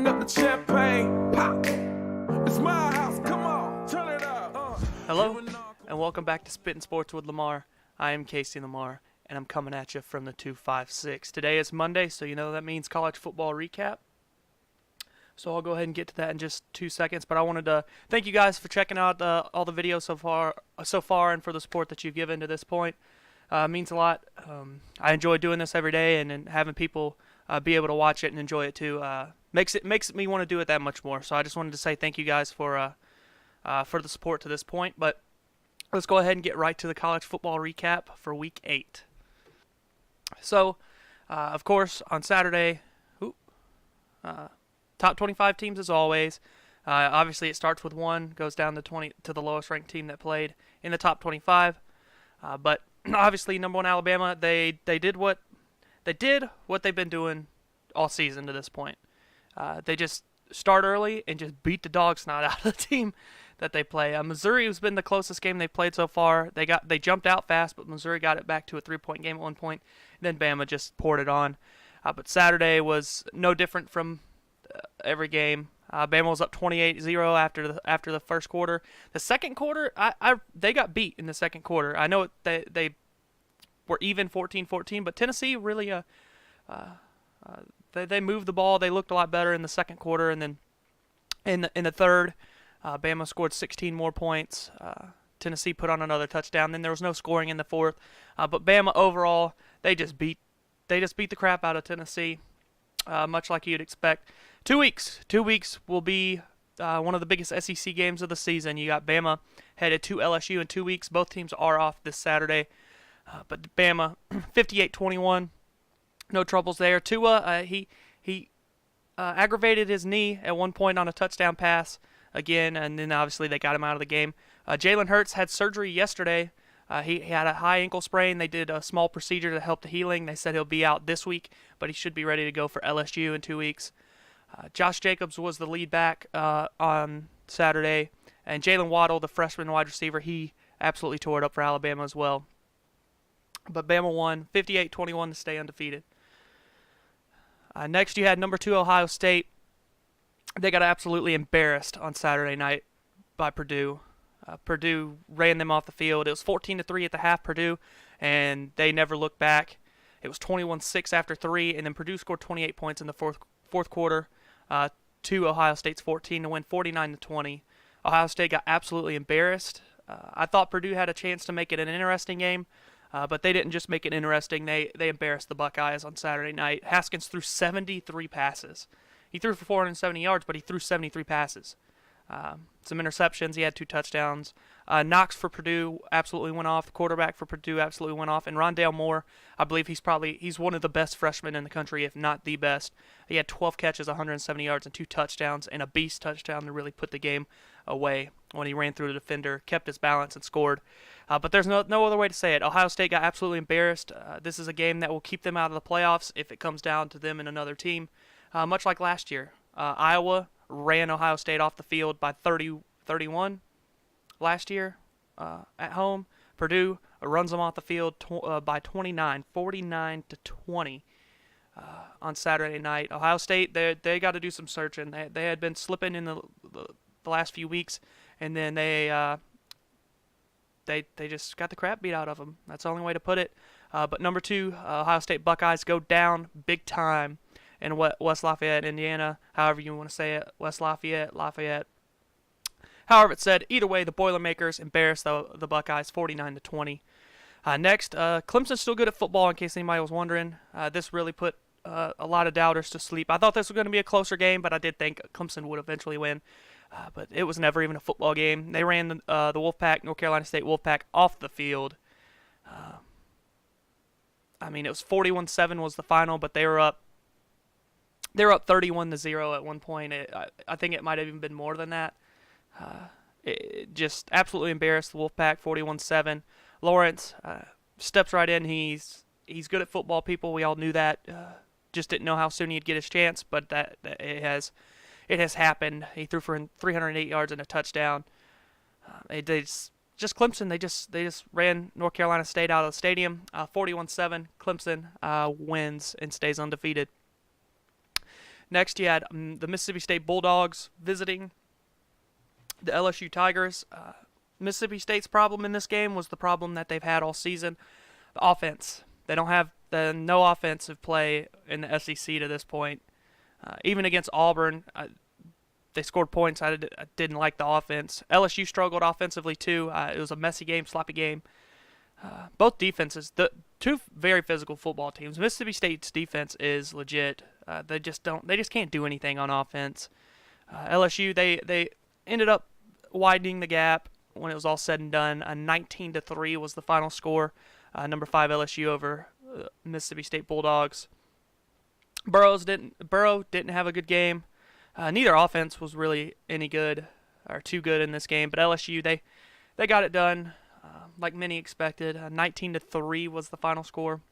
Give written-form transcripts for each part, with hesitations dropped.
Turn up the champagne, pop. It's my house, come on, turn it up. Hello, and welcome back to Spittin Sports with Lamar. I am Casey Lamar, and I'm coming at you from the 256. Today is Monday, so you know that means college football recap. So I'll go ahead and get to that in just 2 seconds. But I wanted to thank you guys for checking out all the videos so far, and for the support that you've given to this point. It means a lot. I enjoy doing this every day, and having people be able to watch it and enjoy it too makes me want to do it that much more. So I just wanted to say thank you guys for the support to this point. But let's go ahead and get right to the college football recap for Week 8. So, of course, on Saturday, top 25 teams as always. Obviously, it starts with 1, goes down to the lowest ranked team that played in the top 25. But obviously, number 1 Alabama, they did what they've been doing all season to this point. They just start early and just beat the dog snot out of the team that they play. Missouri has been the closest game they've played so far. They jumped out fast, but Missouri got it back to a 3-point game at one point. Then Bama just poured it on. But Saturday was no different from every game. Bama was up 28-0 after the first quarter. The second quarter, they got beat in the second quarter. I know they were even 14-14, but Tennessee really they moved the ball. They looked a lot better in the second quarter, and then in the third, Bama scored 16 more points. Tennessee put on another touchdown. Then there was no scoring in the fourth. But Bama overall, they just beat the crap out of Tennessee, much like you'd expect. 2 weeks. 2 weeks will be one of the biggest SEC games of the season. You got Bama headed to LSU in 2 weeks. Both teams are off this Saturday. But Bama, 58-21, no troubles there. Tua, he aggravated his knee at one point on a touchdown pass again, and then obviously they got him out of the game. Jalen Hurts had surgery yesterday. He had a high ankle sprain. They did a small procedure to help the healing. They said he'll be out this week, but he should be ready to go for LSU in 2 weeks. Josh Jacobs was the lead back on Saturday, and Jalen Waddle, the freshman wide receiver, he absolutely tore it up for Alabama as well. But Bama won 58-21 to stay undefeated. Next, you had number 2 Ohio State. They got absolutely embarrassed on Saturday night by Purdue. Purdue ran them off the field. It was 14-3 at the half, Purdue, and they never looked back. It was 21-6 after 3, and then Purdue scored 28 points in the fourth quarter to Ohio State's 14 to win 49-20. Ohio State got absolutely embarrassed. I thought Purdue had a chance to make it an interesting game, but they didn't just make it interesting. They embarrassed the Buckeyes on Saturday night. Haskins threw 73 passes. He threw for 470 yards, but he threw 73 passes. Some interceptions. He had 2 touchdowns. Knox for Purdue absolutely went off. The quarterback for Purdue absolutely went off. And Rondale Moore, I believe he's one of the best freshmen in the country, if not the best. He had 12 catches, 170 yards, and 2 touchdowns, and a beast touchdown to really put the game away when he ran through the defender, kept his balance, and scored. But there's no other way to say it. Ohio State got absolutely embarrassed. This is a game that will keep them out of the playoffs if it comes down to them and another team, much like last year. Iowa ran Ohio State off the field by 31 last year at home. Purdue runs them off the field by 29, 49-20 on Saturday night. Ohio State, they got to do some searching. They had been slipping in the last few weeks, and then they just got the crap beat out of them. That's the only way to put it. But number 2, Ohio State Buckeyes go down big time in West Lafayette, Indiana, however you want to say it, West Lafayette. However it's said, either way, the Boilermakers embarrassed the Buckeyes 49-20. Next, Clemson's still good at football, in case anybody was wondering. This really put a lot of doubters to sleep. I thought this was going to be a closer game, but I did think Clemson would eventually win. But it was never even a football game. They ran the Wolfpack, North Carolina State Wolfpack, off the field. It was 41-7 was the final, but they were up 31-0 at one point. I think it might have even been more than that. It just absolutely embarrassed the Wolfpack, 41-7. Lawrence steps right in. He's good at football, people. We all knew that. Just didn't know how soon he'd get his chance, but that it has happened. He threw for 308 yards and a touchdown. Clemson, they just ran North Carolina State out of the stadium. 41-7. Clemson wins and stays undefeated. Next, you had the Mississippi State Bulldogs visiting the LSU Tigers. Mississippi State's problem in this game was the problem that they've had all season, the offense. They don't have no offensive play in the SEC to this point. Even against Auburn, they scored points. I didn't like the offense. LSU struggled offensively too. It was a messy game, sloppy game. Both defenses, the two very physical football teams. Mississippi State's defense is legit. They just can't do anything on offense. LSU, they ended up widening the gap when it was all said and done. 19-3 was the final score. Number 5 LSU over Mississippi State Bulldogs. Burrow didn't have a good game. Neither offense was really any good or too good in this game, but LSU they got it done like many expected. 19-3 was the final score,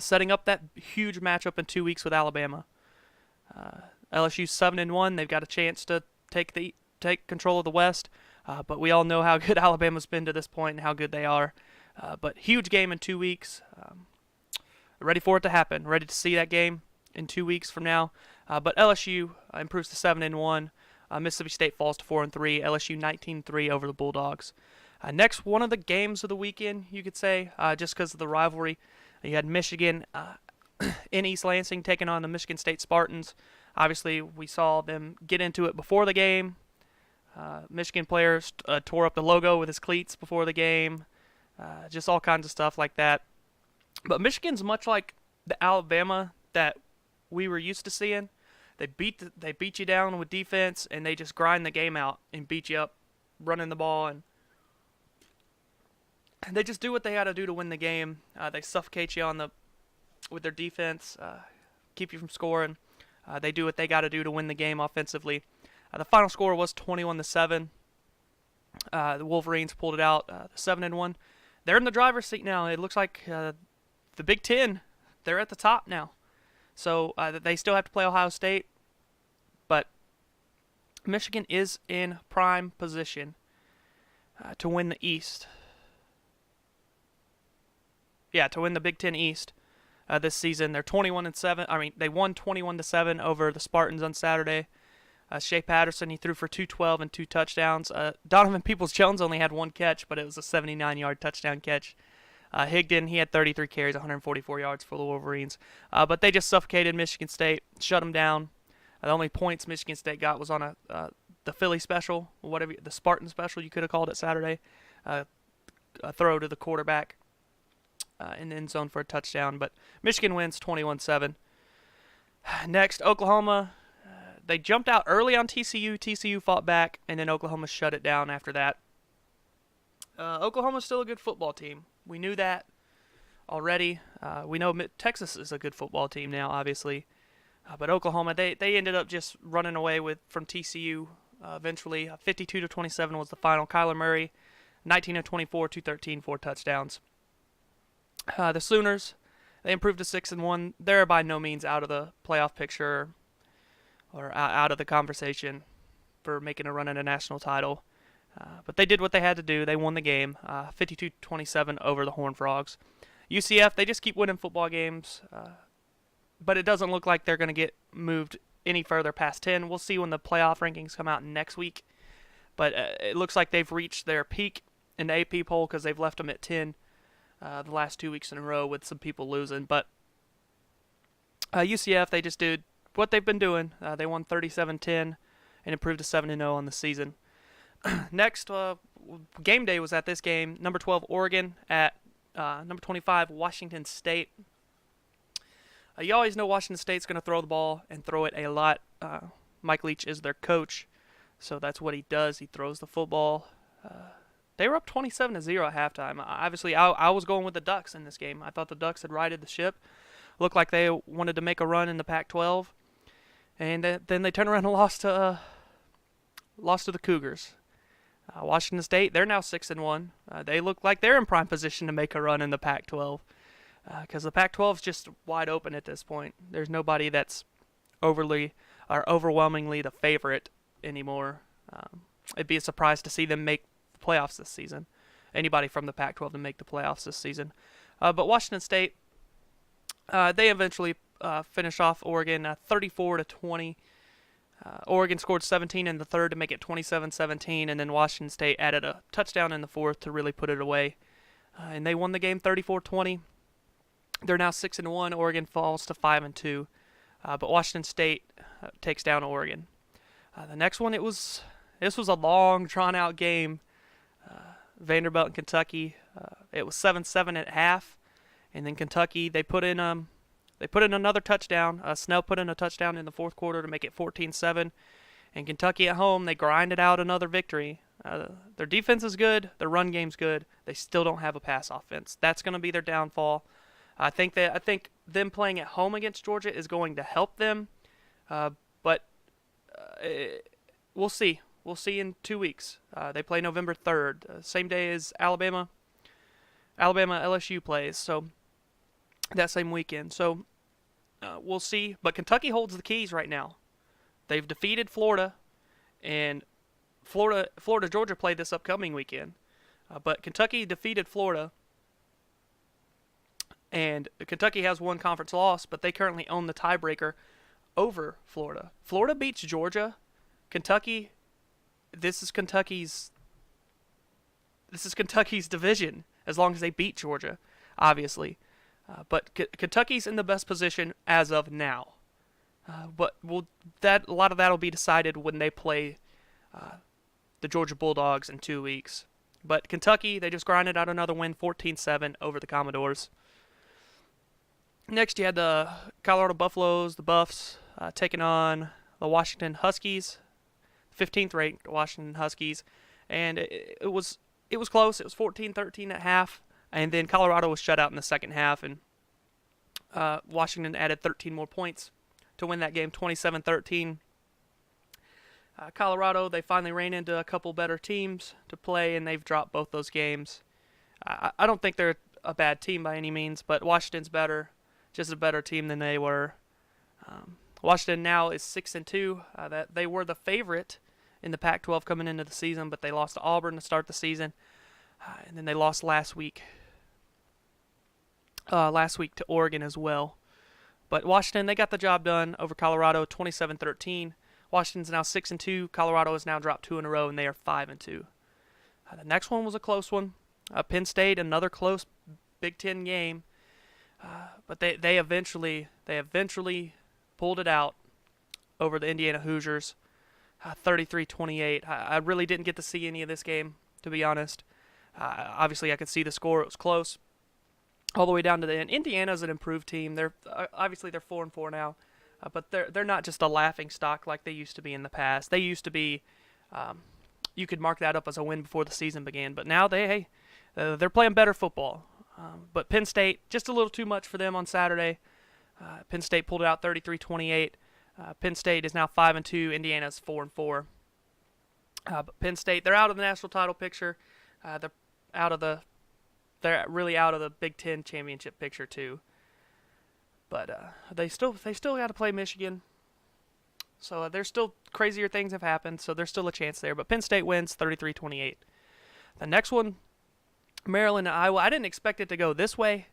setting up that huge matchup in 2 weeks with Alabama. LSU's 7-1. They've got a chance to take control of the West, but we all know how good Alabama's been to this point and how good they are. But huge game in 2 weeks. Ready for it to happen. Ready to see that game in 2 weeks from now. But LSU improves to 7-1. Mississippi State falls to 4-3. LSU 19-3 over the Bulldogs. Next, one of the games of the weekend, you could say, just because of the rivalry. You had Michigan in East Lansing taking on the Michigan State Spartans. Obviously, we saw them get into it before the game. Michigan players tore up the logo with his cleats before the game. Just all kinds of stuff like that. But Michigan's much like the Alabama that we were used to seeing. They beat you down with defense, and they just grind the game out and beat you up, running the ball, and they just do what they got to do to win the game. They suffocate you with their defense, keep you from scoring. They do what they got to do to win the game offensively. The final score was 21-7. The Wolverines pulled it out, 7-1. They're in the driver's seat now. It looks like the Big Ten, they're at the top now. So they still have to play Ohio State, but Michigan is in prime position to win the East. Yeah, to win the Big Ten East this season. They're 21-7. They won 21-7 over the Spartans on Saturday. Shea Patterson, he threw for 212 and 2 touchdowns. Donovan Peoples-Jones only had 1 catch, but it was a 79-yard touchdown catch. Higdon, he had 33 carries, 144 yards for the Wolverines. But they just suffocated Michigan State, shut them down. The only points Michigan State got was on the Philly special, the Spartan special you could have called it Saturday. A throw to the quarterback in the end zone for a touchdown. But Michigan wins 21-7. Next, Oklahoma. They jumped out early on TCU. TCU fought back, and then Oklahoma shut it down after that. Oklahoma's still a good football team. We knew that already. We know Texas is a good football team now, obviously. But Oklahoma, they ended up just running away from TCU eventually. 52-27 was the final. Kyler Murray, 19-24, 213, 4 touchdowns. The Sooners, they improved to 6-1. They're by no means out of the playoff picture or out of the conversation for making a run at a national title. But they did what they had to do. They won the game, 52-27 over the Horned Frogs. UCF, they just keep winning football games, but it doesn't look like they're going to get moved any further past 10. We'll see when the playoff rankings come out next week. But it looks like they've reached their peak in the AP poll because they've left them at 10 the last 2 weeks in a row with some people losing. But UCF, they just did what they've been doing. They won 37-10 and improved to 7-0 on the season. Next, game day was at this game. Number 12, Oregon at number 25, Washington State. You always know Washington State's going to throw the ball and throw it a lot. Mike Leach is their coach, so that's what he does. He throws the football. They were up 27-0 at halftime. Obviously, I was going with the Ducks in this game. I thought the Ducks had righted the ship. Looked like they wanted to make a run in the Pac-12. And then they turned around and lost to the Cougars. Washington State, they're now 6-1. They look like they're in prime position to make a run in the Pac-12 because the Pac-12 is just wide open at this point. There's nobody that's overwhelmingly the favorite anymore. It'd be a surprise to see them make the playoffs this season. Anybody from the Pac-12 to make the playoffs this season. But Washington State, they eventually finished off Oregon 34-20. Oregon scored 17 in the third to make it 27-17, and then Washington State added a touchdown in the fourth to really put it away. And they won the game 34-20. They're now 6-1. Oregon falls to 5-2, but Washington State takes down Oregon. The next one, this was a long, drawn-out game. Vanderbilt and Kentucky. It was 7-7 at half, and then Kentucky they put in another touchdown. Snell put in a touchdown in the fourth quarter to make it 14-7. And Kentucky at home, they grinded out another victory. Their defense is good. Their run game's good. They still don't have a pass offense. That's going to be their downfall. I think them playing at home against Georgia is going to help them. But we'll see. We'll see in 2 weeks. They play November 3rd, same day as Alabama. LSU plays. So that same weekend. So we'll see. But Kentucky holds the keys right now. They've defeated Florida, and Florida Georgia play this upcoming weekend. But Kentucky defeated Florida, and Kentucky has one conference loss, but they currently own the tiebreaker over Florida. Florida beats Georgia. Kentucky, this is Kentucky's division as long as they beat Georgia, obviously. But Kentucky's in the best position as of now. But a lot of that will be decided when they play the Georgia Bulldogs in 2 weeks. But Kentucky, they just grinded out another win, 14-7 over the Commodores. Next, you had the Colorado Buffaloes, the Buffs, taking on the Washington Huskies, 15th ranked Washington Huskies, and it was close. It was 14-13 at half. And then Colorado was shut out in the second half, and Washington added 13 more points to win that game, 27-13. Colorado, they finally ran into a couple better teams to play, and they've dropped both those games. I don't think they're a bad team by any means, but Washington's better, just a better team than they were. Washington now is 6-2. That they were the favorite in the Pac-12 coming into the season, but they lost to Auburn to start the season. And then they lost last week to Oregon as well. But Washington, they got the job done over Colorado, 27-13. Washington's now 6-2. Colorado has now dropped 2 in a row, and they are 5-2. The next one was a close one. Penn State, another close Big Ten game. But they eventually pulled it out over the Indiana Hoosiers, 33-28. I really didn't get to see any of this game, to be honest. Obviously, I could see the score. It was close all the way down to the end. Indiana's an improved team. They're 4-4 now, but they're not just a laughing stock like they used to be in the past. They used to be, you could mark that up as a win before the season began, but now they're playing better football. But Penn State, just a little too much for them on Saturday. Penn State pulled it out 33-28. Penn State is now 5-2. Indiana's 4-4. But Penn State, they're out of the national title picture. They're really out of the Big Ten championship picture too. But they still got to play Michigan. So there's still crazier things have happened. So there's still a chance there. But Penn State wins 33-28. The next one, Maryland and Iowa. I didn't expect it to go this way.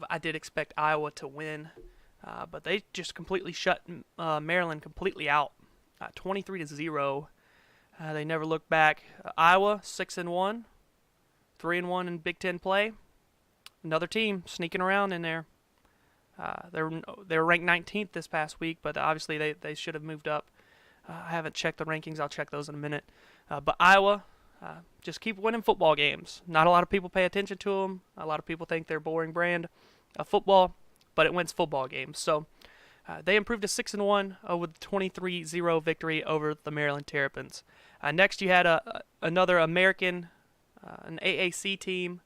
I did expect Iowa to win, but they just completely shut Maryland completely out, 23-0. They never looked back. Iowa 6-1, 3-1 in Big Ten play. Another team sneaking around in there. They were ranked 19th this past week, but obviously they should have moved up. I haven't checked the rankings. I'll check those in a minute. But Iowa, just keep winning football games. Not a lot of people pay attention to them. A lot of people think they're boring brand of football, but it wins football games. So they improved to 6-1 with a 23-0 victory over the Maryland Terrapins. Next, you had another American, an AAC team,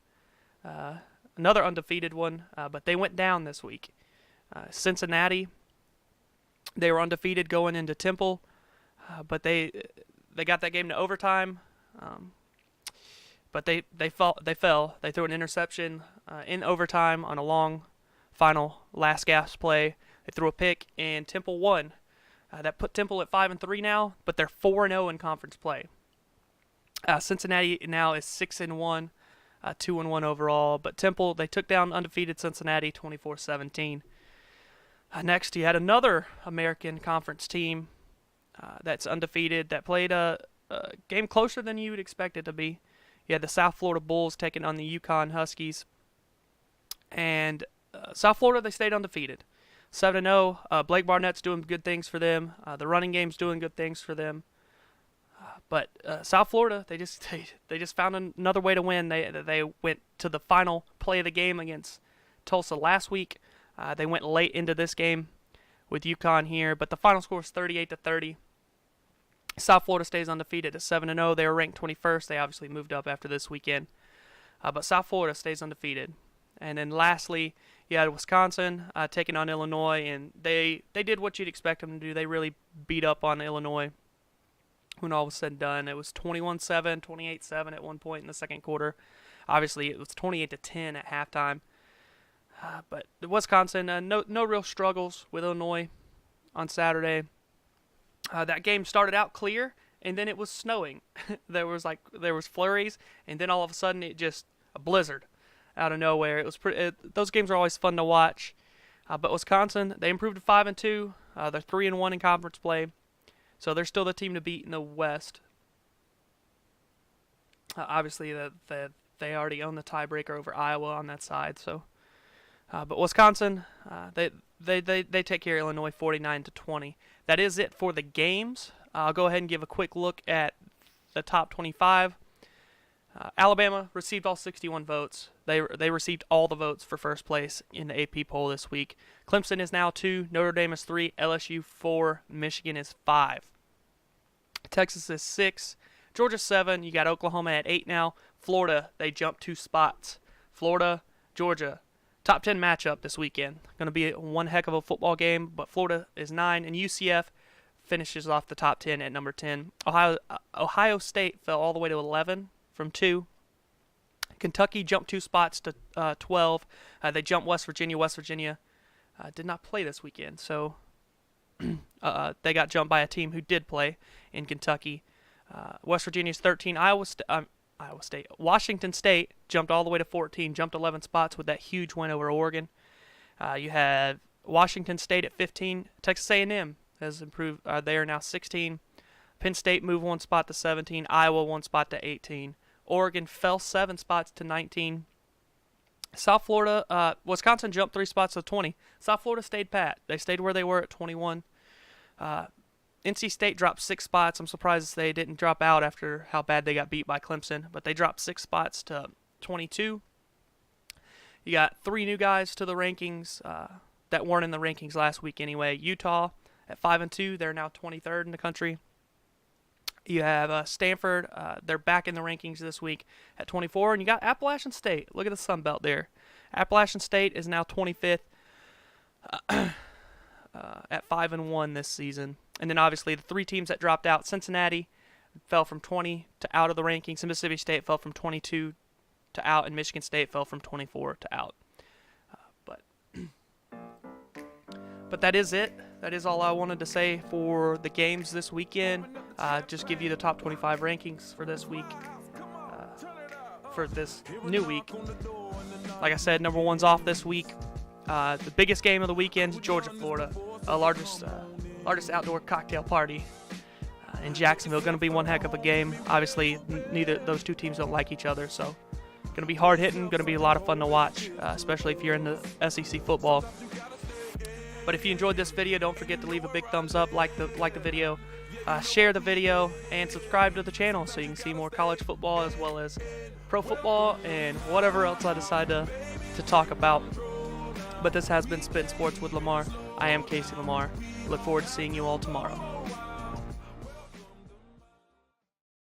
another undefeated one, but they went down this week. Cincinnati, they were undefeated going into Temple, but they got that game to overtime. But they fell. They threw an interception in overtime on a long final last gasp play. They threw a pick, and Temple won. That put Temple at 5-3 now, but they're 4-0 in conference play. Cincinnati now is 6-1, 2-1 overall. But Temple, they took down undefeated Cincinnati 24-17. Next, you had another American Conference team that's undefeated that played a game closer than you would expect it to be. You had the South Florida Bulls taking on the UConn Huskies. And South Florida, they stayed undefeated. 7-0. Blake Barnett's doing good things for them. The running game's doing good things for them. But South Florida, they just found another way to win. They went to the final play of the game against Tulsa last week. They went late into this game with UConn here, but the final score was 38-30. South Florida stays undefeated at 7-0. They were ranked 21st. They obviously moved up after this weekend. But South Florida stays undefeated. And then lastly, you had Wisconsin taking on Illinois, and they did what you'd expect them to do. They really beat up on Illinois when all was said and done. It was 21-7, 28-7 at one point in the second quarter. Obviously, it was 28-10 at halftime. But Wisconsin, no real struggles with Illinois on Saturday. That game started out clear, and then it was snowing. there was flurries, and then all of a sudden it just a blizzard out of nowhere. It was those games are always fun to watch. But Wisconsin, they improved to 5-2. They're 3-1 in conference play, so they're still the team to beat in the West. Obviously, they already own the tiebreaker over Iowa on that side. So, but Wisconsin, they take care of Illinois 49-20. That is it for the games. I'll go ahead and give a quick look at the top 25. Alabama received all 61 votes. They received all the votes for first place in the AP poll this week. Clemson is now 2, Notre Dame is 3, LSU 4, Michigan is 5. Texas is 6, Georgia 7. You got Oklahoma at 8 now. Florida, they jumped 2 spots. Florida, Georgia, top 10 matchup this weekend. Going to be one heck of a football game, but Florida is 9, and UCF finishes off the top 10 at number 10. Ohio State fell all the way to 11 from 2. Kentucky jumped 2 spots to 12. They jumped West Virginia. West Virginia did not play this weekend, so they got jumped by a team who did play in Kentucky. West Virginia's 13. Washington State jumped all the way to 14, jumped 11 spots with that huge win over Oregon. You had Washington State at 15. Texas A&M has improved. They are now 16. Penn State moved 1 spot to 17. Iowa 1 spot to 18. Oregon fell 7 spots to 19. South Florida, Wisconsin jumped 3 spots to 20. South Florida stayed pat. They stayed where they were at 21. NC State dropped 6 spots. I'm surprised they didn't drop out after how bad they got beat by Clemson, but they dropped 6 spots to 22. You got 3 new guys to the rankings that weren't in the rankings last week anyway. Utah at 5-2. They're now 23rd in the country. You have Stanford. They're back in the rankings this week at 24. And you got Appalachian State. Look at the Sun Belt there. Appalachian State is now 25th at 5-1 this season. And then obviously the 3 teams that dropped out. Cincinnati fell from 20 to out of the rankings. Mississippi State fell from 22 to out. And Michigan State fell from 24 to out. But that is it. That is all I wanted to say for the games this weekend. Just give you the top 25 rankings for this week, for this new week. Like I said, number 1's off this week. The biggest game of the weekend, Georgia-Florida, largest outdoor cocktail party in Jacksonville. Going to be one heck of a game. Obviously, those 2 teams don't like each other, so going to be hard hitting. Going to be a lot of fun to watch, especially if you're into SEC football. But if you enjoyed this video, don't forget to leave a big thumbs up, like the video, share the video, and subscribe to the channel so you can see more college football as well as pro football and whatever else I decide to talk about. But this has been Spittin' Sports with Lamar. I am Casey Lamar. Look forward to seeing you all tomorrow.